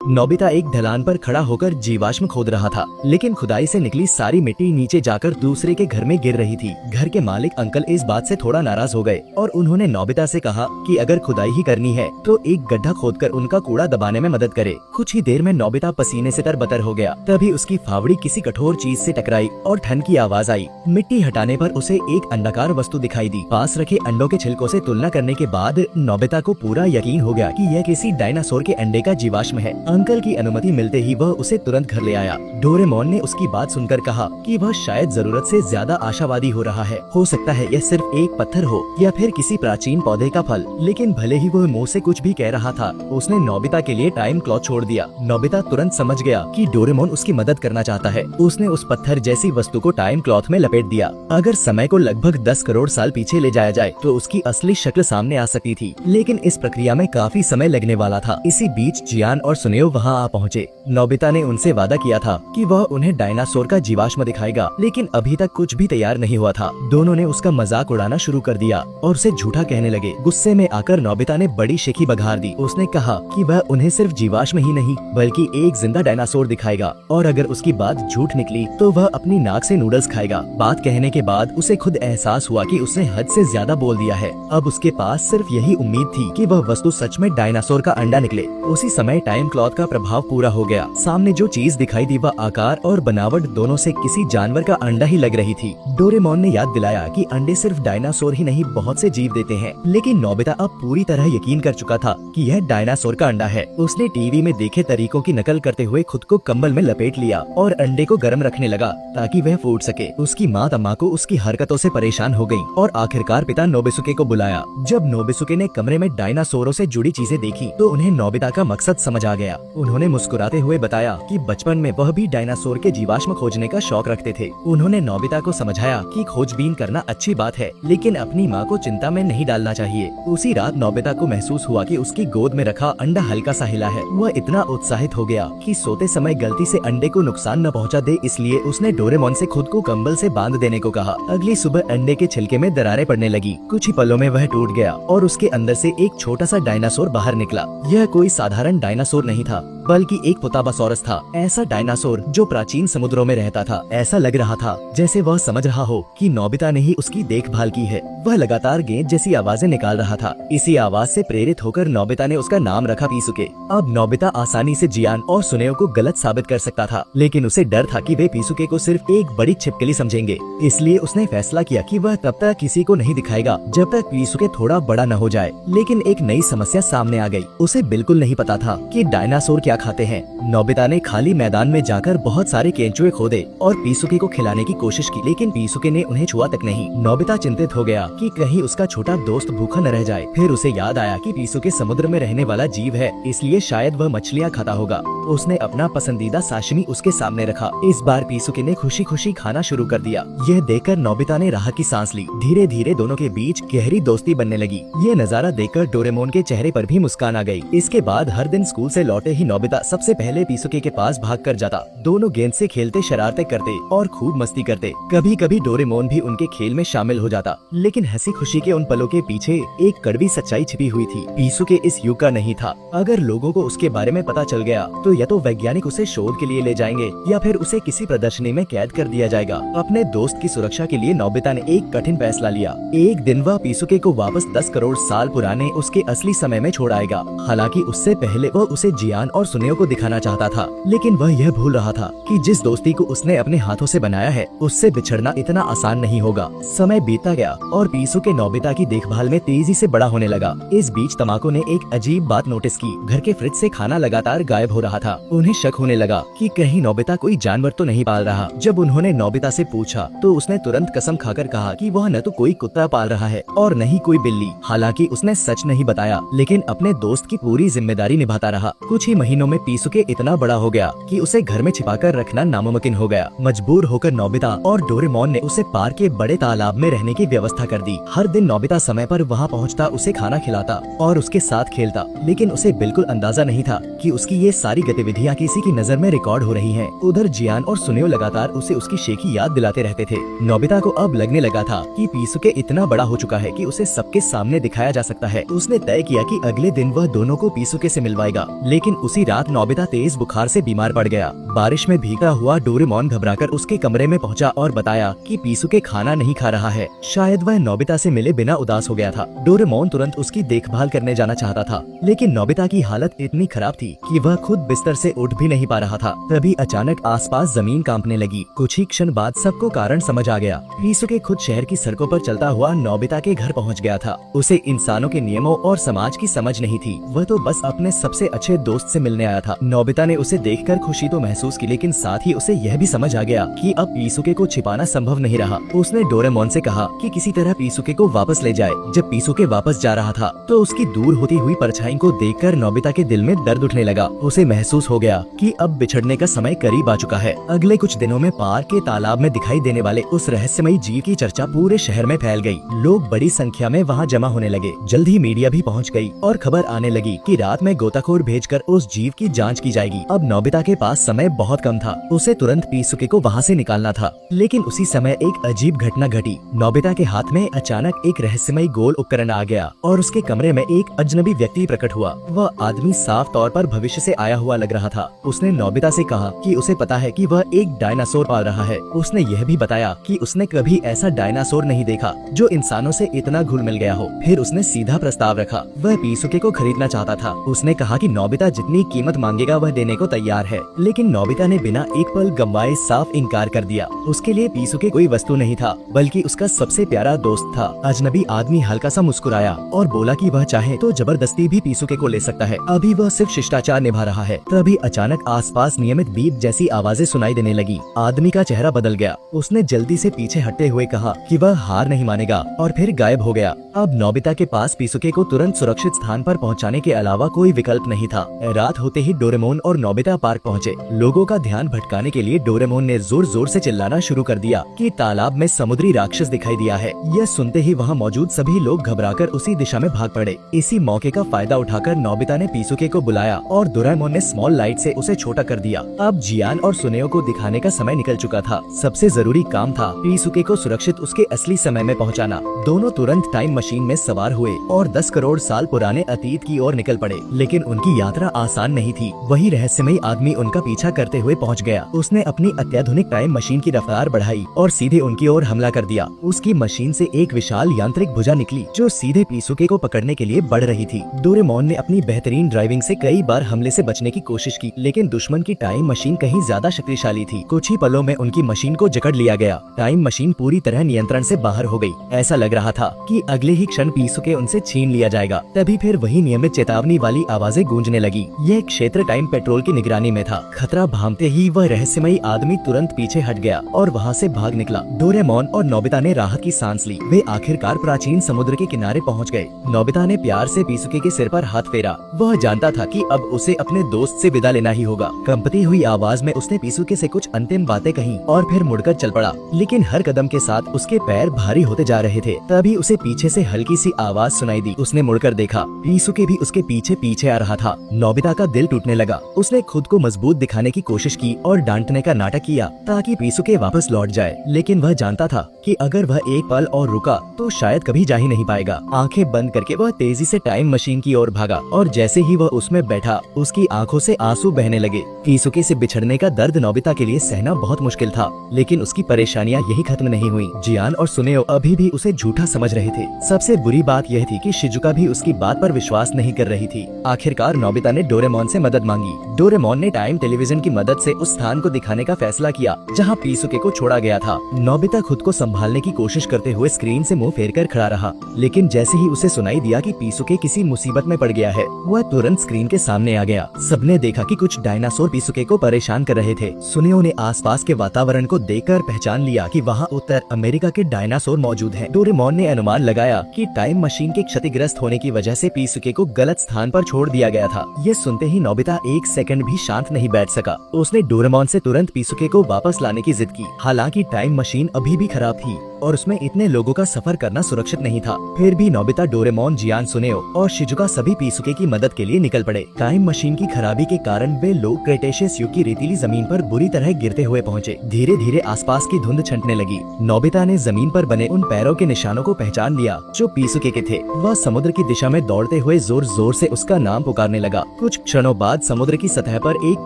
Nobita एक ढलान पर खड़ा होकर जीवाश्म खोद रहा था, लेकिन खुदाई से निकली सारी मिट्टी नीचे जाकर दूसरे के घर में गिर रही थी। घर के मालिक अंकल इस बात से थोड़ा नाराज हो गए और उन्होंने नोबिता से कहा कि अगर खुदाई ही करनी है तो एक गड्ढा खोदकर उनका कूड़ा दबाने में मदद करे। कुछ ही देर में नोबिता पसीने से तरबतर हो गया। तभी उसकी फावड़ी किसी कठोर चीज से टकराई और ठन की आवाज आई। मिट्टी हटाने पर उसे एक अंडाकार वस्तु दिखाई दी। पास रखे अंडों के छिलकों से तुलना करने के बाद नोबिता को पूरा यकीन हो गया कि यह किसी डायनासोर के अंडे का जीवाश्म है। अंकल की अनुमति मिलते ही वह उसे तुरंत घर ले आया। डोरेमोन ने उसकी बात सुनकर कहा कि वह शायद जरूरत से ज्यादा आशावादी हो रहा है। हो सकता है यह सिर्फ एक पत्थर हो या फिर किसी प्राचीन पौधे का फल। लेकिन भले ही वह मुंह से कुछ भी कह रहा था, उसने नोबिता के लिए टाइम क्लॉक छोड़ दिया। नोबिता तुरंत समझ गया कि डोरेमोन उसकी मदद करना चाहता है। उसने उस पत्थर जैसी वस्तु को टाइम क्लॉथ में लपेट दिया। अगर समय को लगभग 10 करोड़ साल पीछे ले जाया जाए तो उसकी असली शक्ल सामने आ सकती थी, लेकिन इस प्रक्रिया में काफी समय लगने वाला था। इसी बीच जियान और सुनेओ वहाँ आ पहुँचे। नोबिता ने उनसे वादा किया था कि वह उन्हें डायनासोर का जीवाश्म दिखाएगा, लेकिन अभी तक कुछ भी तैयार नहीं हुआ था। दोनों ने उसका मजाक उड़ाना शुरू कर दिया और उसे झूठा कहने लगे। गुस्से में आकर नोबिता ने बड़ी शेखी बघार दी। उसने कहा कि वह उन्हें सिर्फ जीवाश्म ही नहीं बल्कि एक जिंदा डायनासोर दिखाएगा, और अगर उसकी बात झूठ निकली तो वह अपनी नाक से नूडल्स खाएगा। बात कहने के बाद उसे खुद एहसास हुआ कि उसने हद से ज्यादा बोल दिया है। अब उसके पास सिर्फ यही उम्मीद थी कि वह वस्तु सच में डायनासोर का अंडा निकले। उसी समय टाइम क्लॉथ का प्रभाव पूरा हो गया। सामने जो चीज दिखाई दी वह आकार और बनावट दोनों से किसी जानवर का अंडा ही लग रही थी। डोरेमोन ने याद दिलाया कि अंडे सिर्फ डायनासोर ही नहीं बहुत से जीव देते हैं, लेकिन नोबिता अब पूरी तरह यकीन कर चुका था कि यह डायनासोर का अंडा है। उसने टीवी में देखे तरीकों की नकल करते हुए खुद को कंबल में लपेट लिया और अंडे को गर्म रखने लगा ताकि वह फूट सके। उसकी माँ तमाको उसकी हरकतों से परेशान हो गयी और आखिरकार पिता नोबिसुके को बुलाया। जब नोबिसुके ने कमरे में डायनासोरों से जुड़ी चीजें देखी तो उन्हें नोबिता का मकसद समझ आ गया। उन्होंने मुस्कुराते हुए बताया कि बचपन में वह भी डायनासोर के जीवाश्म खोजने का शौक रखते थे। उन्होंने नोबिता को समझाया कि खोजबीन करना अच्छी बात है, लेकिन अपनी माँ को चिंता में नहीं डालना चाहिए। उसी रात नोबिता को महसूस हुआ कि उसकी गोद में रखा अंडा हल्का सा हिला है। वह इतना उत्साहित हो गया कि सोते समय गलती से अंडे को नुकसान न पहुंचा दे, इसलिए उसने डोरेमोन से खुद को कंबल से बांध देने को कहा। अगली सुबह अंडे के छिलके में दरारें पड़ने लगी। कुछ ही पलों में वह टूट गया और उसके अंदर से एक छोटा सा डायनासोर बाहर निकला। यह कोई साधारण डायनासोर नहीं था, बल्कि एक पुताबासोरस था। ऐसा डायनासोर जो प्राचीन समुद्रों में रहता था। ऐसा लग रहा था जैसे वह समझ रहा हो कि नोबिता ने ही उसकी देखभाल की है। वह लगातार गेंद जैसी आवाजें निकाल रहा था। इसी आवाज से प्रेरित होकर नोबिता ने उसका नाम रखा पीसुके। अब नोबिता आसानी से जियान और सुनेओ को गलत साबित कर सकता था, लेकिन उसे डर था कि वे पीसुके को सिर्फ एक बड़ी छिपकली समझेंगे। इसलिए उसने फैसला किया कि वह तब तक किसी को नहीं दिखाएगा जब तक पीसुके थोड़ा बड़ा न हो जाए। लेकिन एक नई समस्या सामने आ गई। उसे बिल्कुल नहीं पता था कि डायनासोर क्या खाते हैं। नोबिता ने खाली मैदान में जाकर बहुत सारे केंचुए खोदे और पीसुके को खिलाने की कोशिश की, लेकिन पीसुके ने उन्हें छुआ तक नहीं। नोबिता चिंतित हो गया कि कहीं उसका छोटा दोस्त भूखा न रह जाए। फिर उसे याद आया कि पीसुके समुद्र में रहने वाला जीव है, इसलिए शायद वह मछलियाँ खाता होगा। उसने अपना पसंदीदा साशिमी उसके सामने रखा। इस बार पीसुके ने खुशी खुशी खाना शुरू कर दिया। यह देखकर नोबिता ने राहत की सांस ली। धीरे धीरे दोनों के बीच गहरी दोस्ती बनने लगी। ये नजारा देखकर डोरेमोन के चेहरे पर भी मुस्कान आ गई। इसके बाद हर दिन स्कूल से लौटे ही नोबिता सबसे पहले पीसुके के पास भाग कर जाता। दोनों गेंद से खेलते, शरारतें करते और खूब मस्ती करते। कभी कभी डोरेमोन भी उनके खेल में शामिल हो जाता, लेकिन हंसी खुशी के उन पलों के पीछे एक कड़वी सच्चाई छिपी हुई थी। पीसुके इस युग का नहीं था। अगर लोगों को उसके बारे में पता चल गया तो या तो वैज्ञानिक उसे शोध के लिए ले जाएंगे या फिर उसे किसी प्रदर्शनी में कैद कर दिया जाएगा। अपने दोस्त की सुरक्षा के लिए नोबिता ने एक कठिन फैसला लिया। एक दिन वह पीसुके को वापस 10 करोड़ साल पुराने उसके असली समय में छोड़ आएगा। हालांकि उससे पहले वह उसे जियान और सुनेओ को दिखाना चाहता था, लेकिन वह यह भूल रहा था कि जिस दोस्ती को उसने अपने हाथों से बनाया है उससे बिछड़ना इतना आसान नहीं होगा। समय बीतता गया और पीसुके नोबिता की देखभाल में तेजी से बड़ा होने लगा। इस बीच तमाको ने एक अजीब बात नोटिस की। घर के फ्रिज से खाना लगातार गायब हो रहा था। उन्हें शक होने लगा कि कहीं नोबिता कोई जानवर तो नहीं पाल रहा। जब उन्होंने नोबिता से पूछा तो उसने तुरंत कसम खाकर कहा कि वह न तो कोई कुत्ता पाल रहा है और न ही कोई बिल्ली। हालांकि उसने सच नहीं बताया, लेकिन अपने दोस्त की पूरी जिम्मेदारी निभाता रहा। कुछ ही महीनों में पीसुके इतना बड़ा हो गया कि उसे घर में छिपाकर रखना नामुमकिन हो गया। मजबूर होकर नोबिता और डोरेमोन ने उसे पार्क के बड़े तालाब में रहने की व्यवस्था कर दी। हर दिन नोबिता समय पर वहाँ पहुँचता, उसे खाना खिलाता और उसके साथ खेलता, लेकिन उसे बिल्कुल अंदाजा नहीं था कि उसकी ये सारी गतिविधियाँ किसी की नजर में रिकॉर्ड हो रही हैं। उधर जियान और सुनियो लगातार उसे उसकी शेखी याद दिलाते रहते थे। नोबिता को अब लगने लगा था कि पीसुके इतना बड़ा हो चुका है कि उसे सबके सामने दिखाया जा सकता है। उसने तय किया कि अगले दिन वह दोनों को पीसुके से मिलवाएगा। लेकिन उसी रात नोबिता तेज बुखार से बीमार पड़ गया। बारिश में भीगा हुआ डोरेमोन घबराकर उसके कमरे में पहुंचा और बताया कि पीसुके खाना नहीं खा रहा है। शायद वह नोबिता से मिले बिना उदास हो गया था। डोरेमोन तुरंत उसकी देखभाल करने जाना चाहता था, लेकिन नोबिता की हालत इतनी खराब थी कि वह खुद बिस्तर से उठ भी नहीं पा रहा था। तभी अचानक आसपास जमीन कांपने लगी। कुछ ही क्षण बाद सबको कारण समझ आ गया। पीसुके खुद शहर की सड़कों पर चलता हुआ नोबिता के घर पहुंच गया था। उसे इंसानों के नियमों और समाज की समझ नहीं थी। वह तो बस अपने सबसे अच्छे दोस्त से मिलने आया था। नोबिता ने उसे देखकर खुशी तो महसूस की, लेकिन साथ ही उसे यह भी समझ आ गया कि अब पीसुके को छिपाना संभव नहीं रहा। उसने डोरेमोन से कहा कि किसी तरह पीसुके को वापस ले जाए। जब पीसुके वापस जा रहा था तो उसकी दूर होती हुई परछाई को देखकर नोबिता के दिल में दर्द उठने लगा। उसे महसूस हो गया कि अब बिछड़ने का समय करीब आ चुका है। अगले कुछ दिनों में पार्क के तालाब में दिखाई देने वाले उस रहस्यमयी जीव की चर्चा पूरे शहर में फैल गई। लोग बड़ी संख्या में वहाँ जमा होने लगे। जल्द ही मीडिया भी पहुँच गई और खबर आने लगी कि रात में गोताखोर भेजकर उस जीव की जांच की जाएगी। अब नोबिता के पास समय बहुत कम था। उसे तुरंत पीसुके को वहाँ से निकालना था। लेकिन उसी समय एक अजीब घटना घटी। नोबिता के हाथ में अचानक एक रहस्यमयी गोल उपकरण आ गया और उसके कमरे में एक अजनबी व्यक्ति प्रकट हुआ। वह आदमी साफ तौर पर भविष्य से आया हुआ लग रहा था। उसने नोबिता से कहा कि उसे पता है कि वह एक डायनासोर पाल रहा है। उसने यह भी बताया कि उसने कभी ऐसा डायनासोर नहीं देखा जो इंसानों से इतना घुल मिल गया हो। फिर उसने सीधा प्रस्ताव रखा। वह पीसुके को खरीदना चाहता था। उसने कहा कि नोबिता जितनी कीमत मांगेगा वह देने को तैयार है। लेकिन नोबिता ने बिना एक पल गंवाए साफ इनकार कर दिया। उसके लिए पीसुके कोई वस्तु नहीं था, बल्कि उसका सबसे प्यारा दोस्त था। अजनबी आदमी हल्का सा मुस्कुराया और बोला कि वह चाहे तो जबरदस्ती भी पीसुके को ले सकता है। अभी वह सिर्फ शिष्टाचार निभा रहा है। तभी अचानक आसपास नियमित बीप जैसी आवाजें सुनाई देने लगी। आदमी का चेहरा बदल गया। उसने जल्दी से पीछे हटते हुए कहा कि वह हार नहीं मानेगा और फिर गायब हो गया। अब नोबिता के पास पीसुके को तुरंत सुरक्षित स्थान पर पहुंचाने के अलावा कोई विकल्प नहीं था। रात होते ही डोरेमोन और नोबिता पार्क पहुंचे। लोगों का ध्यान भटकाने के लिए डोरेमोन ने जोर जोर से चिल्लाना शुरू कर दिया कि तालाब में समुद्री राक्षस दिखाई दिया है। यह सुनते ही वहाँ मौजूद सभी लोग घबराकर उसी दिशा में भाग पड़े। इसी मौके का फायदा उठाकर नोबिता ने पीसुके को बुलाया और डोरेमोन ने स्मॉल लाइट से उसे छोटा कर दिया। अब जियान और सुनेओ को दिखाने का समय निकल चुका था। सबसे जरूरी काम था पीसुके को सुरक्षित उसके असली समय में पहुंचाना। दोनों तुरंत टाइम मशीन में सवार हुए और 10 करोड़ साल पुराने अतीत की ओर निकल पड़े। लेकिन उनकी यात्रा आसान नहीं थी। वही रहस्यमयी आदमी उनका पीछा करते हुए पहुंच गया। उसने अपनी अत्याधुनिक टाइम मशीन की रफ्तार बढ़ाई और सीधे उनकी ओर हमला कर दिया। उसकी मशीन से एक विशाल यांत्रिक भुजा निकली जो सीधे पीसुके को पकड़ने के लिए बढ़ रही थी। डोरेमोन ने अपनी बेहतरीन ड्राइविंग से कई बार हमले से बचने की कोशिश की, लेकिन दुश्मन की टाइम मशीन कहीं ज्यादा शक्तिशाली थी। कुछ ही पलों में उनकी मशीन को जकड़ लिया गया। टाइम मशीन पूरी तरह नियंत्रण से बाहर हो गई। ऐसा लग रहा था कि अगले ही क्षण पीसुके उनसे छीन लिया जाएगा। तभी फिर वही नियमित चेतावनी वाली आवाजें गूंजने लगी। यह क्षेत्र टाइम पेट्रोल की निगरानी में था। खतरा भांपते ही वह रहस्यमयी आदमी तुरंत पीछे हट गया और वहाँ से भाग निकला। डोरेमोन और नोबिता ने राहत की सांस ली। वे आखिरकार प्राचीन समुद्र के किनारे पहुँच गए। नोबिता ने प्यार से पीसुके के सिर पर हाथ फेरा। वह जानता था कि अब उसे अपने दोस्त से विदा लेना ही होगा। कंपती हुई आवाज में उसने पीसुके से कुछ अंतिम बातें कही और फिर मुड़कर चल पड़ा। लेकिन हर कदम के साथ उसके पैर भारी होते जा रहे थे। तभी उसे पीछे से हल्की सी आवाज सुनाई दी। उसने मुड़कर देखा। पीसुके भी उसके पीछे पीछे आ रहा था। नोबिता का दिल टूटने लगा। उसने खुद को मजबूत दिखाने की कोशिश की और डांटने का नाटक किया ताकि पीसुके वापस लौट जाए। लेकिन वह जानता था कि अगर वह एक पल और रुका तो शायद कभी जा ही नहीं पाएगा। आंखें बंद करके वह तेजी से टाइम मशीन की ओर भागा और जैसे ही वह उसमें बैठा उसकी आंखों से आंसू बहने लगे। पीसुके से बिछड़ने का दर्द नोबिता के लिए सहना बहुत मुश्किल था, लेकिन उसकी परेशानियां यही खत्म नहीं हुई। जियान और सुनेओ अभी भी उसे झूठा समझ रहे थे। सबसे बुरी बात यह थी कि शिजुका भी उसकी बात पर विश्वास नहीं कर रही थी। आखिरकार नोबिता ने डोरेमोन से मदद मांगी। डोरेमोन ने टाइम टेलीविजन की मदद से उस स्थान को दिखाने का फैसला किया जहां पीसुके को छोड़ा गया था। नोबिता खुद को संभालने की कोशिश करते हुए स्क्रीन से मुंह फेर कर खड़ा रहा, लेकिन जैसे ही उसे सुनाई दिया कि पीसुके किसी मुसीबत में पड़ गया है, वह तुरंत स्क्रीन के सामने आ गया। सबने देखा कि कुछ डायनासोर पीसुके को परेशान कर रहे थे। सुनियो ने आसपास के वातावरण को देखकर पहचान लिया कि वहाँ उत्तर अमेरिका के डायनासोर मौजूद हैं। डोरेमोन ने अनुमान लगाया कि टाइम मशीन के क्षतिग्रस्त होने की वजह से पीसुके को गलत स्थान पर छोड़ दिया गया था। ये सुनते ही नोबिता एक सेकंड भी शांत नहीं बैठ सका। उसने डोरेमोन से तुरंत पीसुके को वापस लाने की जिद की। हालांकि टाइम मशीन अभी भी खराब थी और उसमें इतने लोगों का सफर करना सुरक्षित नहीं था। फिर भी नोबिता, डोरेमोन, जियान, सुनेओ और शिजुका सभी पीसुके की मदद के लिए निकल पड़े। टाइम मशीन की खराबी के कारण वे लोग क्रेटेशियस युग की रेतीली जमीन पर बुरी तरह गिरते हुए पहुँचे। धीरे धीरे आसपास की धुंध छंटने लगी। नोबिता ने जमीन पर बने उन पैरों के निशानों को पहचान लिया जो पीसुके के थे। वह समुद्र की दिशा में दौड़ते हुए जोर जोर से उसका नाम पुकारने लगा। कुछ क्षणों बाद समुद्र की सतह पर एक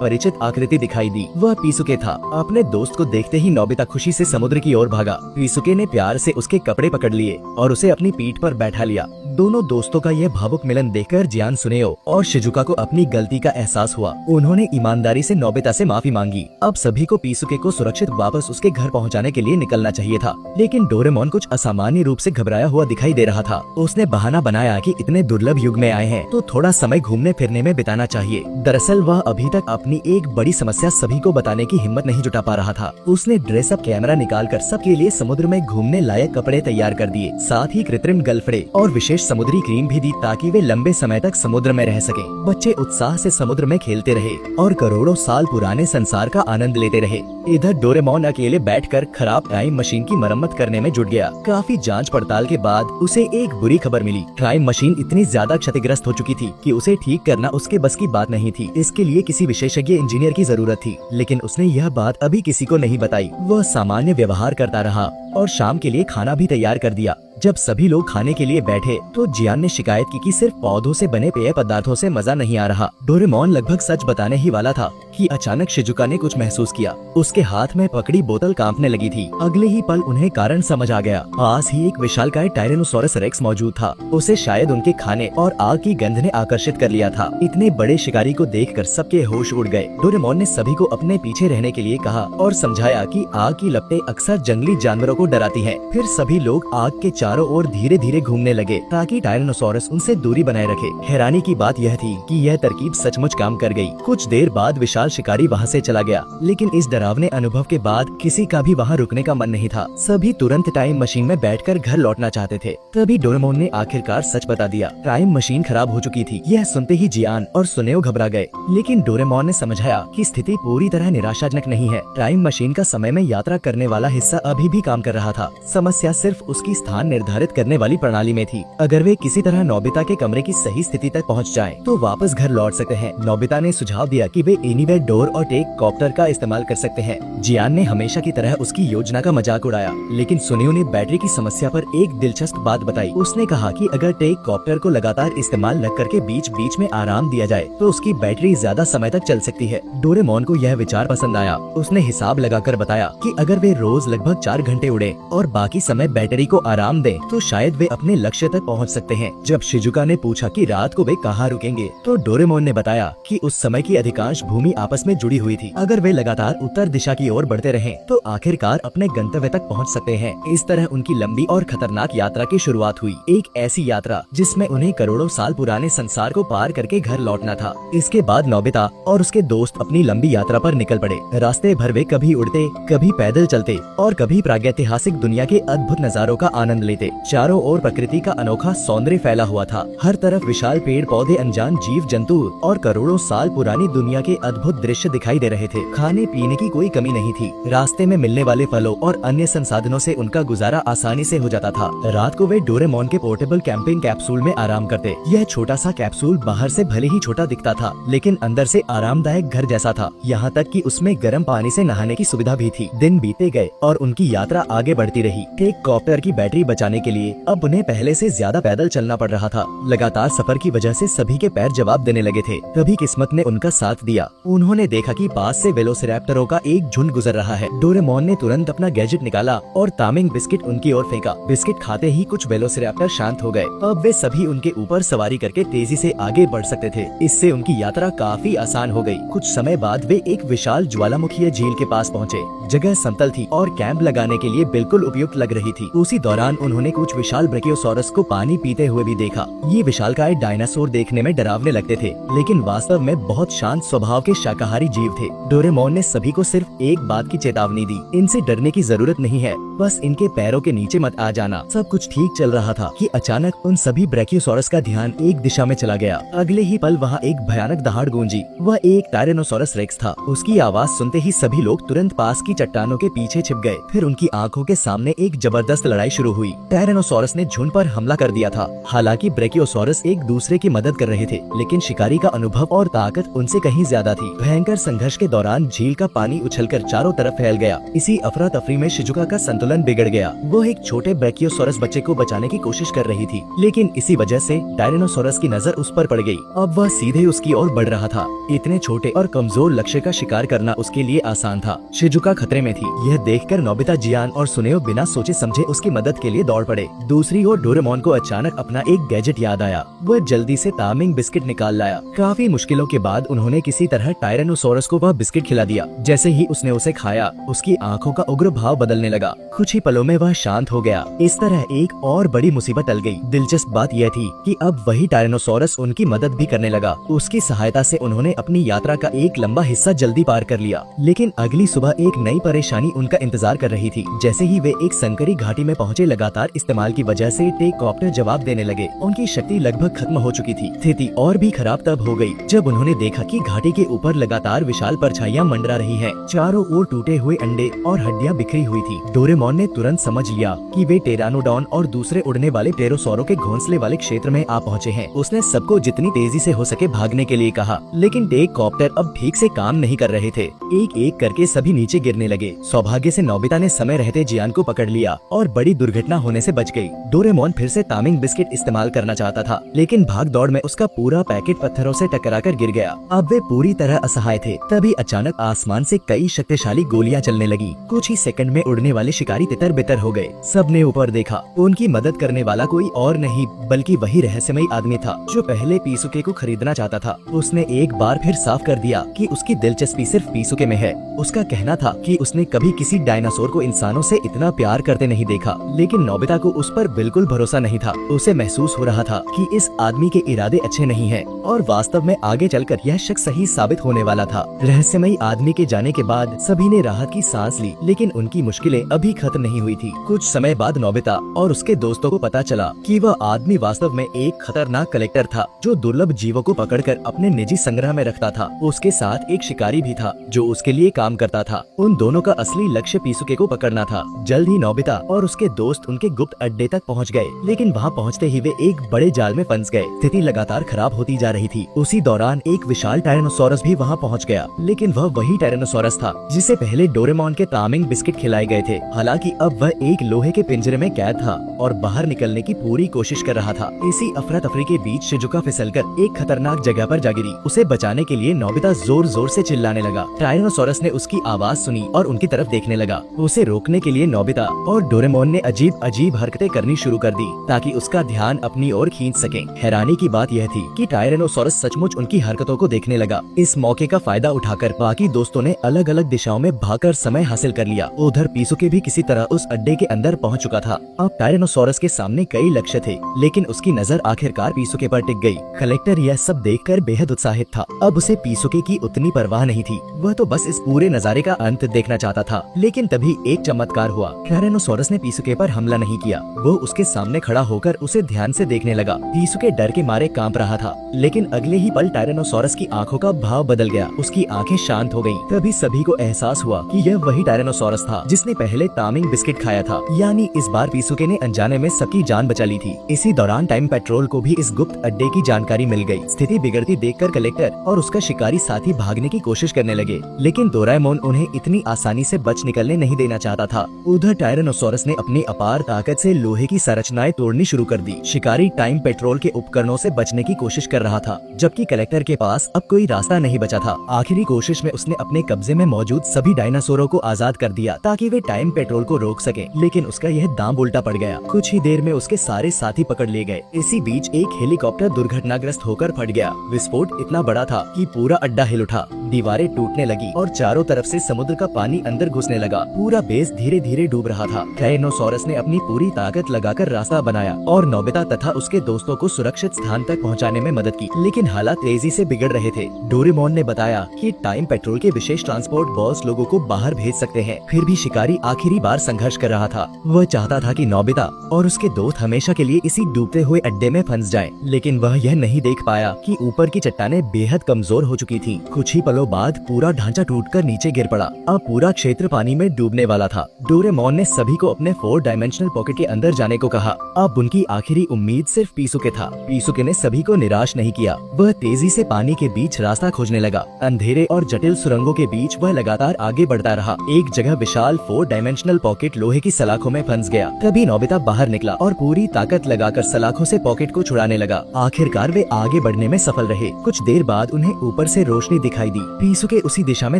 परिचित आकृति दिखाई दी। वह पीसुके था। अपने दोस्त को देखते ही नोबिता खुशी से समुद्र की ओर भागा। पीसुके ने प्यार से उसके कपड़े पकड़ लिए और उसे अपनी पीठ पर बैठा लिया। दोनों दोस्तों का यह भावुक मिलन देखकर जियान, सुनेओ और शिजुका को अपनी गलती का एहसास हुआ। उन्होंने ईमानदारी से नोबिता से माफी मांगी। अब सभी को पीसुके को सुरक्षित वापस उसके घर पहुंचाने के लिए निकलना चाहिए था, लेकिन डोरेमोन कुछ असामान्य रूप से घबराया हुआ दिखाई दे रहा था। उसने बहाना बनाया कि इतने दुर्लभ युग में आए हैं तो थोड़ा समय घूमने फिरने में बिताना चाहिए। दरअसल वह अभी तक अपनी एक बड़ी समस्या सभी को बताने की हिम्मत नहीं जुटा पा रहा था। उसने ड्रेसअप कैमरा निकालकर सबके लिए समुद्र में घूमने लायक कपड़े तैयार कर दिए, साथ ही कृत्रिम गलफड़े और विशेष समुद्री क्रीम भी दी ताकि वे लंबे समय तक समुद्र में रह सके। बच्चे उत्साह से समुद्र में खेलते रहे और करोड़ों साल पुराने संसार का आनंद लेते रहे। इधर डोरेमोन अकेले बैठकर खराब टाइम मशीन की मरम्मत करने में जुट गया। काफी जांच पड़ताल के बाद उसे एक बुरी खबर मिली। टाइम मशीन इतनी ज्यादा क्षतिग्रस्त हो चुकी थी कि उसे ठीक करना उसके बस की बात नहीं थी। इसके लिए किसी विशेषज्ञ इंजीनियर की जरूरत थी, लेकिन उसने यह बात अभी किसी को नहीं बताई। वह सामान्य व्यवहार करता रहा और शाम के लिए खाना भी तैयार कर दिया। जब सभी लोग खाने के लिए बैठे तो जियान ने शिकायत की कि सिर्फ पौधों से बने पेय पदार्थों से मजा नहीं आ रहा। डोरेमोन लगभग सच बताने ही वाला था कि अचानक शिजुका ने कुछ महसूस किया। उसके हाथ में पकड़ी बोतल कांपने लगी थी। अगले ही पल उन्हें कारण समझ आ गया। पास ही एक विशालकाय टायरेनोसोरस रेक्स मौजूद था। उसे शायद उनके खाने और आग की गंध ने आकर्षित कर लिया था। इतने बड़े शिकारी को देखकर सबके होश उड़ गए। डोरेमोन ने सभी को अपने पीछे रहने के लिए कहा और समझाया कि आग की लपटें अक्सर जंगली जानवरों को डराती हैं। फिर सभी लोग आग के चारों ओर धीरे धीरे घूमने लगे ताकि टायरेनोसोरस उनसे दूरी बनाए रखे। हैरानी की बात यह थी कि यह तरकीब सचमुच काम कर गई। कुछ देर बाद विशाल शिकारी वहाँ से चला गया, लेकिन इस डरावने अनुभव के बाद किसी का भी वहाँ रुकने का मन नहीं था। सभी तुरंत टाइम मशीन में बैठकर घर लौटना चाहते थे। तभी डोरेमोन ने आखिरकार सच बता दिया। टाइम मशीन खराब हो चुकी थी। यह सुनते ही जियान और सुनेओ घबरा गए, लेकिन डोरेमोन ने समझाया कि स्थिति पूरी तरह निराशाजनक नहीं है। टाइम मशीन का समय में यात्रा करने वाला हिस्सा अभी भी काम कर रहा था। समस्या सिर्फ उसकी स्थान निर्धारित करने वाली प्रणाली में थी। अगर वे किसी तरह नोबिता के कमरे की सही स्थिति तक पहुंच जाएं, तो वापस घर लौट सकते हैं। नोबिता ने सुझाव दिया कि वे एनीवेयर डोर और टेक कॉप्टर का इस्तेमाल कर सकते हैं। जियान ने हमेशा की तरह उसकी योजना का मजाक उड़ाया, लेकिन सुनियो ने बैटरी की समस्या पर एक दिलचस्प बात बताई। उसने कहा कि अगर टेक कॉप्टर को लगातार इस्तेमाल न करके बीच बीच में आराम दिया जाए तो उसकी बैटरी ज्यादा समय तक चल सकती है। डोरेमोन को यह विचार पसंद आया। उसने हिसाब लगाकर बताया कि अगर वे रोज लगभग 4 घंटे उड़े और बाकी समय बैटरी को आराम दें, तो शायद वे अपने लक्ष्य तक पहुंच सकते हैं। जब शिजुका ने पूछा कि रात को वे कहाँ रुकेंगे, तो डोरेमोन ने बताया कि उस समय की अधिकांश भूमि आपस में जुड़ी हुई थी। अगर वे लगातार उत्तर दिशा की ओर बढ़ते रहें, तो आखिरकार अपने गंतव्य तक पहुंच सकते हैं। इस तरह उनकी लंबी और खतरनाक यात्रा की शुरुआत हुई। एक ऐसी यात्रा जिसमें उन्हें करोड़ों साल पुराने संसार को पार करके घर लौटना था। इसके बाद नोबिता और उसके दोस्त अपनी लंबी यात्रा पर निकल पड़े। रास्ते भर वे कभी उड़ते, कभी पैदल चलते और कभी प्रागैतिहासिक दुनिया के अद्भुत नजारों का आनंद लेते। चारों ओर प्रकृति का अनोखा सौंदर्य फैला हुआ था। हर तरफ विशाल पेड़ पौधे, अनजान जीव जंतु और करोड़ों साल पुरानी दुनिया के अद्भुत दृश्य दिखाई दे रहे थे। खाने पीने की कोई कमी नहीं थी। रास्ते में मिलने वाले फलों और अन्य संसाधनों से उनका गुजारा आसानी से हो जाता था। रात को वे डोरेमोन के पोर्टेबल कैंपिंग कैप्सूल में आराम करते। यह छोटा सा कैप्सूल बाहर से भले ही छोटा दिखता था, लेकिन अंदर से आरामदायक घर जैसा था। यहाँ तक कि उसमें गर्म पानी से नहाने की सुविधा भी थी। दिन बीते गए और उनकी यात्रा आगे बढ़ती रही। टेक कॉप्टर की बैटरी बचाने के लिए अब उन्हें पहले से ज्यादा पैदल चलना पड़ रहा था। लगातार सफर की वजह से सभी के पैर जवाब देने लगे थे। तभी किस्मत ने उनका साथ दिया। उन्होंने देखा कि पास से वेलोसिरैप्टरों का एक झुंड गुजर रहा है। डोरेमोन ने तुरंत अपना गैजेट निकाला और तामिंग बिस्किट उनकी ओर फेंका। बिस्किट खाते ही कुछ वेलोसिरैप्टर शांत हो गए। अब वे सभी उनके ऊपर सवारी करके तेजी से आगे बढ़ सकते थे। इससे उनकी यात्रा काफी आसान हो गई। कुछ समय बाद वे एक विशाल ज्वालामुखीय झील के पास पहुँचे। जगह समतल थी और कैंप लगाने के लिए बिल्कुल उपयुक्त लग रही थी। उसी दौरान उन्होंने कुछ विशाल ब्रेकियोसॉरस को पानी पीते हुए भी देखा। ये विशालकाय डायनासोर देखने में डरावने लगते थे, लेकिन वास्तव में बहुत शांत स्वभाव के शाकाहारी जीव थे। डोरेमोन ने सभी को सिर्फ एक बात की चेतावनी दी, इनसे डरने की जरूरत नहीं है, बस इनके पैरों के नीचे मत आ जाना। सब कुछ ठीक चल रहा था कि अचानक उन सभी ब्रेकियोसॉरस का ध्यान एक दिशा में चला गया। अगले ही पल वहाँ एक भयानक दहाड़ गूंजी। वह एक टायरेनोसोरस रेक्स था। उसकी आवाज सुनते ही सभी लोग तुरंत पास की की चट्टानों के पीछे छिप गए। फिर उनकी आंखों के सामने एक जबरदस्त लड़ाई शुरू हुई। टायरेनोसोरस ने झुंड पर हमला कर दिया था। हालांकि ब्रेकियोसोरस एक दूसरे की मदद कर रहे थे, लेकिन शिकारी का अनुभव और ताकत उनसे कहीं ज्यादा थी। भयंकर संघर्ष के दौरान झील का पानी उछलकर चारों तरफ फैल गया। इसी अफरा तफरी में शिजुका का संतुलन बिगड़ गया। वो एक छोटे ब्रेकियोसोरस बच्चे को बचाने की कोशिश कर रही थी, लेकिन इसी वजह से टायरेनोसोरस की नजर उस पर पड़ गई। अब वह सीधे उसकी ओर बढ़ रहा था। इतने छोटे और कमजोर लक्ष्य का शिकार करना उसके लिए आसान था। शिजुका खतरे में थी। यह देखकर नोबिता, जियान और सुनेओ बिना सोचे समझे उसकी मदद के लिए दौड़ पड़े। दूसरी ओर डोरेमोन को अचानक अपना एक गैजेट याद आया। वह जल्दी से तामिंग बिस्किट निकाल लाया। काफी मुश्किलों के बाद उन्होंने किसी तरह टायरेनोसोरस को वह बिस्किट खिला दिया। जैसे ही उसने उसे खाया, उसकी आंखों का उग्र भाव बदलने लगा। कुछ ही पलों में वह शांत हो गया। इस तरह एक और बड़ी मुसीबत टल गई। दिलचस्प बात यह थी कि अब वही टायरेनोसोरस उनकी मदद भी करने लगा। उसकी सहायता से उन्होंने अपनी यात्रा का एक लंबा हिस्सा जल्दी पार कर लिया। लेकिन अगली सुबह एक नई परेशानी उनका इंतजार कर रही थी। जैसे ही वे एक संकरी घाटी में पहुंचे, लगातार इस्तेमाल की वजह से टेककॉप्टर जवाब देने लगे। उनकी शक्ति लगभग खत्म हो चुकी थी। स्थिति और भी खराब तब हो गई जब उन्होंने देखा कि घाटी के ऊपर लगातार विशाल परछाइयां मंडरा रही हैं। चारों ओर टूटे हुए अंडे और हड्डियां बिखरी हुई थी। डोरेमोन ने तुरंत समझ लिया कि वे टेरानोडॉन और दूसरे उड़ने वाले प्टेरोसौरों के घोंसले वाले क्षेत्र में आ पहुंचे हैं। उसने सबको जितनी तेजी से हो सके भागने के लिए कहा, लेकिन टेककॉप्टर अब ठीक से काम नहीं कर रहे थे। एक एक करके सभी नीचे गिरने लगे। सौभाग्य से नोबिता ने समय रहते जियान को पकड़ लिया और बड़ी दुर्घटना होने से बच गई। डोरेमोन फिर से तामिंग बिस्किट इस्तेमाल करना चाहता था, लेकिन भाग दौड़ में उसका पूरा पैकेट पत्थरों से टकराकर गिर गया। अब वे पूरी तरह असहाय थे। तभी अचानक आसमान से कई शक्तिशाली गोलियां चलने लगी। कुछ ही सेकंड में उड़ने वाले शिकारी तितर बितर हो गए। सबने ऊपर देखा। उनकी मदद करने वाला कोई और नहीं बल्कि वही रहस्यमयी आदमी था जो पहले पीसुके को खरीदना चाहता था। उसने एक बार फिर साफ कर दिया कि उसकी दिलचस्पी सिर्फ पीसुके में है। उसका कहना था कि उसने कभी किसी डायनासोर को इंसानों से इतना प्यार करते नहीं देखा, लेकिन नोबिता को उस पर बिल्कुल भरोसा नहीं था। उसे महसूस हो रहा था कि इस आदमी के इरादे अच्छे नहीं हैं और वास्तव में आगे चलकर यह शख्स सही साबित होने वाला था। रहस्यमयी आदमी के जाने के बाद सभी ने राहत की सांस ली, लेकिन उनकी मुश्किलें अभी खत्म नहीं हुई थी। कुछ समय बाद नोबिता और उसके दोस्तों को पता चला कि वह आदमी वास्तव में एक खतरनाक कलेक्टर था जो दुर्लभ जीवों को पकड़कर अपने निजी संग्रह में रखता था। उसके साथ एक शिकारी भी था जो उसके लिए काम करता था। उन दोनों का असली लक्ष्य पीसुके को पकड़ना था। जल्द ही नोबिता और उसके दोस्त उनके गुप्त अड्डे तक पहुंच गए, लेकिन वहां पहुंचते ही वे एक बड़े जाल में फंस गए। स्थिति लगातार खराब होती जा रही थी। उसी दौरान एक विशाल टायरेनोसोरस भी वहां पहुंच गया, लेकिन वह वही टायरेनोसोरस था जिसे पहले डोरेमोन के तामिंग बिस्किट खिलाए गए थे। हालांकि अब वह एक लोहे के पिंजरे में कैद था और बाहर निकलने की पूरी कोशिश कर रहा था। इसी अफरा तफरी के बीच शिजुका फिसलकर एक खतरनाक जगह पर जा गिरी। उसे बचाने के लिए नोबिता जोर जोर से चिल्लाने लगा। टायरेनोसोरस ने उसकी आवाज सुनी और उनकी तरफ देखने लगा। उसे रोकने के लिए नोबिता और डोरेमोन ने अजीब अजीब हरकतें करनी शुरू कर दी ताकि उसका ध्यान अपनी ओर खींच सके। हैरानी की बात यह थी कि टायरेनोसोरस सचमुच उनकी हरकतों को देखने लगा। इस मौके का फायदा उठाकर बाकी दोस्तों ने अलग अलग दिशाओं में भागकर समय हासिल कर लिया। उधर पीसुके भी किसी तरह उस अड्डे के अंदर पहुंच चुका था। अब टायरेनोसोरस के सामने कई लक्ष्य थे, लेकिन उसकी नजर आखिरकार पीसुके पर टिक गई। कलेक्टर यह सब देखकर बेहद उत्साहित था। अब उसे पीसुके की उतनी परवाह नहीं थी। वह तो बस इस पूरे नजारे का अंत देखना चाहता था। लेकिन तभी एक चमत्कार हुआ। टायरेनोसोरस ने पीसुके पर हमला नहीं किया। वो उसके सामने खड़ा होकर उसे ध्यान से देखने लगा। पीसुके डर के मारे कांप रहा था, लेकिन अगले ही पल टायरेनोसोरस की आंखों का भाव बदल गया। उसकी आंखें शांत हो गईं। तभी सभी को एहसास हुआ कि यह वही टायरेनोसोरस था जिसने पहले तामिंग बिस्किट खाया था। यानी इस बार पीसुके ने अनजाने में सबकी जान बचा ली थी। इसी दौरान टाइम पेट्रोल को भी इस गुप्त अड्डे की जानकारी मिल गई। स्थिति बिगड़ती देखकर कलेक्टर और उसका शिकारी साथी भागने की कोशिश करने लगे, लेकिन डोरेमोन उन्हें इतनी आसानी से बच निकलने नहीं देना चाहता था। उधर टायरेनोसोरस ने अपनी अपार ताकत से लोहे की संरचनाएं तोड़नी शुरू कर दी। शिकारी टाइम पेट्रोल के उपकरणों से बचने की कोशिश कर रहा था, जबकि कलेक्टर के पास अब कोई रास्ता नहीं बचा था। आखिरी कोशिश में उसने अपने कब्जे में मौजूद सभी डायनासोरों को आजाद कर दिया ताकि वे टाइम पेट्रोल को रोक सके, लेकिन उसका यह दांव उल्टा पड़ गया। कुछ ही देर में उसके सारे साथी पकड़ लिए गए। इसी बीच एक हेलीकॉप्टर दुर्घटनाग्रस्त होकर फट गया। विस्फोट इतना बड़ा था कि पूरा अड्डा हिल उठा। दीवारें टूटने लगी और चारों तरफ से समुद्र का पानी अंदर घुसने लगा। पूरा बेस धीरे धीरे डूब रहा था। टायरेनोसोरस ने अपनी पूरी ताकत लगाकर रास्ता बनाया और नोबिता तथा उसके दोस्तों को सुरक्षित स्थान तक पहुंचाने में मदद की, लेकिन हालात तेजी से बिगड़ रहे थे। डोरेमोन ने बताया कि टाइम पेट्रोल के विशेष ट्रांसपोर्ट बॉस लोगों को बाहर भेज सकते हैं। फिर भी शिकारी आखिरी बार संघर्ष कर रहा था। वह चाहता था कि नोबिता और उसके दोस्त हमेशा के लिए इसी डूबते हुए अड्डे में फंस जाएं, लेकिन वह यह नहीं देख पाया कि ऊपर की चट्टानें बेहद कमजोर हो चुकी थीं। कुछ ही पलों क्षणों बाद पूरा ढांचा टूटकर नीचे गिर पड़ा। अब पूरा क्षेत्र पानी में डूबने वाला था। डोरेमोन ने सभी को अपने 4 डायमेंशनल पॉकेट के अंदर जाने को कहा। अब उनकी आखिरी उम्मीद सिर्फ पीसुके था। पीसुके ने सभी को निराश नहीं किया। वह तेजी से पानी के बीच रास्ता खोजने लगा। अंधेरे और जटिल सुरंगों के बीच वह लगातार आगे बढ़ता रहा। एक जगह विशाल 4 डायमेंशनल पॉकेट लोहे की सलाखों में फंस गया। तभी नोबिता बाहर निकला और पूरी ताकत लगाकर सलाखों से पॉकेट को छुड़ाने लगा। आखिरकार वे आगे बढ़ने में सफल रहे। कुछ देर बाद उन्हें ऊपर से रोशनी दिखाई दी। पीसुके उसी दिशा में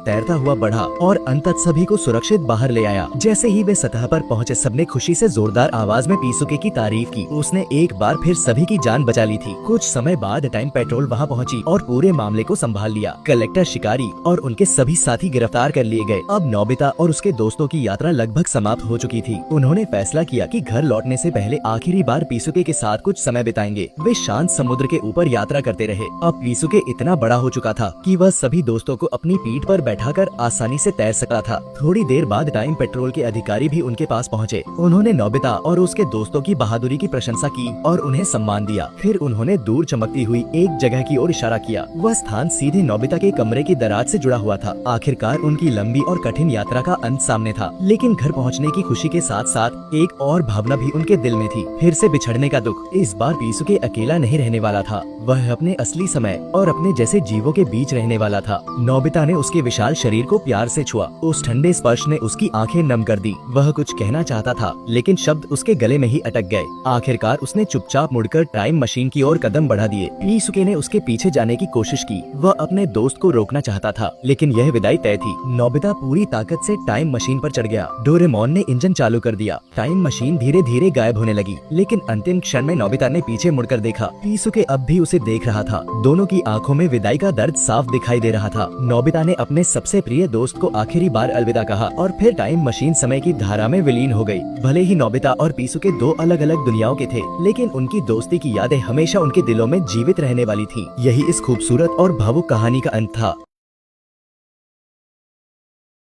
तैरता हुआ बढ़ा और अंततः सभी को सुरक्षित बाहर ले आया। जैसे ही वे सतह पर पहुँचे, सबने खुशी से जोरदार आवाज में पीसुके की तारीफ की। उसने एक बार फिर सभी की जान बचा ली थी। कुछ समय बाद टाइम पेट्रोल वहाँ पहुँची और पूरे मामले को संभाल लिया। कलेक्टर, शिकारी और उनके सभी साथी गिरफ्तार कर लिए गए। अब नोबिता और उसके दोस्तों की यात्रा लगभग समाप्त हो चुकी थी। उन्होंने फैसला किया कि घर लौटने से पहले आखिरी बार पीसुके के साथ कुछ समय बिताएंगे। वे शांत समुद्र के ऊपर यात्रा करते रहे। अब पीसुके इतना बड़ा हो चुका था कि वह सभी दोस्तों को अपनी पीठ पर बैठाकर आसानी से तैर सकता था। थोड़ी देर बाद टाइम पेट्रोल के अधिकारी भी उनके पास पहुँचे। उन्होंने नोबिता और उसके दोस्तों की बहादुरी की प्रशंसा की और उन्हें सम्मान दिया। फिर उन्होंने दूर चमकती हुई एक जगह की ओर इशारा किया। वह स्थान सीधे नोबिता के कमरे की दराज से जुड़ा हुआ था। आखिरकार उनकी लंबी और कठिन यात्रा का अंत सामने था। लेकिन घर पहुंचने की खुशी के साथ साथ एक और भावना भी उनके दिल में थी, फिर से बिछड़ने का दुख। इस बार पीसुके अकेला नहीं रहने वाला था। वह अपने असली समय और अपने जैसे जीवों के बीच रहने वाला था। नोबिता ने उसके विशाल शरीर को प्यार से छुआ। उस ठंडे स्पर्श ने उसकी आंखें नम कर दी। वह कुछ कहना चाहता था, लेकिन शब्द उसके गले में ही अटक गए। आखिरकार उसने चुपचाप मुड़कर टाइम मशीन की ओर कदम बढ़ा दिए। पीसुके ने उसके पीछे जाने की कोशिश की। वह अपने दोस्त को रोकना चाहता था, लेकिन यह विदाई तय थी। नोबिता पूरी ताकत से टाइम मशीन पर चढ़ गया। डोरेमोन ने इंजन चालू कर दिया। टाइम मशीन धीरे धीरे गायब होने लगी, लेकिन अंतिम क्षण में नोबिता ने पीछे मुड़कर देखा। पीसुके अब भी उसे देख रहा था। दोनों की आंखों में विदाई का दर्द साफ दिखाई दे रहा था। नोबिता ने अपने सबसे प्रिय दोस्त को आखिरी बार अलविदा कहा और फिर टाइम मशीन समय की धारा में विलीन हो गई। भले ही नोबिता और पीसुके 2 अलग अलग दुनियाओं के थे, लेकिन उनकी दोस्ती की यादें हमेशा उनके दिलों में जीवित रहने वाली थी। यही इस खूबसूरत और भावुक कहानी का अंत था।